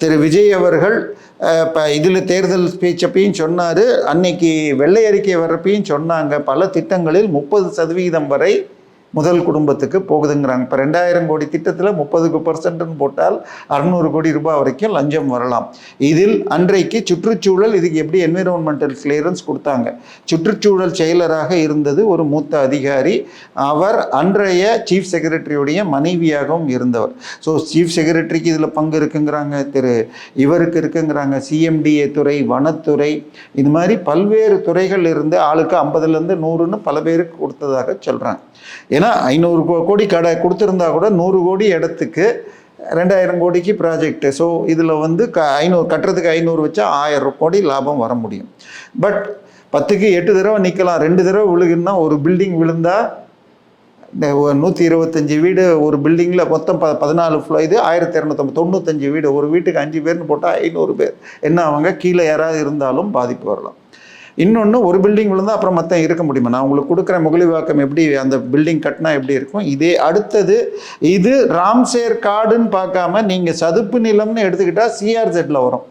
திரு விஜய் அவர்கள் இப்போ இதில் தேர்தல் ஸ்பீச்சப்பையும் சொன்னார், அன்னைக்கு வெள்ளை அறிக்கை வர்றப்பையும் சொன்னாங்க, பல திட்டங்களில் 30% வரை முதல் குடும்பத்துக்கு போகுதுங்கிறாங்க. இப்போ 2000 கோடி திட்டத்தில் 30% போட்டால் 600 கோடி ரூபாய் வரைக்கும் லஞ்சம் வரலாம். இதில் அன்றைக்கு சுற்றுச்சூழல் இதுக்கு எப்படி என்விரான்மெண்டல் கிளியரன்ஸ் கொடுத்தாங்க. சுற்றுச்சூழல் செயலராக இருந்தது ஒரு மூத்த அதிகாரி. அவர் அன்றைய சீஃப் செக்ரட்டரியுடைய மனைவியாகவும் இருந்தவர். ஸோ சீஃப் செக்ரட்டரிக்கு இதில் பங்கு இருக்குங்கிறாங்க, இவருக்கு இருக்குங்கிறாங்க, சிஎம்டிஏ துறை, வனத்துறை, இது மாதிரி பல்வேறு துறைகள் இருந்து ஆளுக்கு 50லேருந்து 100ன்னு பல பேருக்கு கொடுத்ததாக சொல்கிறாங்க. ஏன்னா 500 கோடி கொடுத்துருந்தா கூட 100 கோடி இடத்துக்கு 2000 கோடிக்கு ப்ராஜெக்டு. ஸோ இதில் வந்து 500 கட்டுறதுக்கு 500 வச்சா 1000 கோடி லாபம் வர முடியும். பட் 10க்கு 8 தடவை நிற்கலாம். 2 தடவை விழுகுன்னா, ஒரு பில்டிங் விழுந்தா 125 வீடு ஒரு பில்டிங்கில் மொத்தம் 14 ஃப்ளோ, இது 1295 வீடு, ஒரு வீட்டுக்கு 5 பேர்னு போட்டால் 500 பேர் என்ன அவங்க கீழே யாராவது இருந்தாலும் பாதிப்பு வரலாம். இன்னொன்று, ஒரு பில்டிங் விழுந்தால் அப்புறம் மற்ற இருக்க முடியுமா? நான் உங்களுக்கு கொடுக்குற முகலிவாக்கம் எப்படி அந்த பில்டிங் கட்டினா எப்படி இருக்கும், இதே அடுத்தது இது ராம்சேர் காடுன்னு பார்க்காம நீங்கள் சதுப்பு நிலம்னு எடுத்துக்கிட்டால் CRZல வரும்.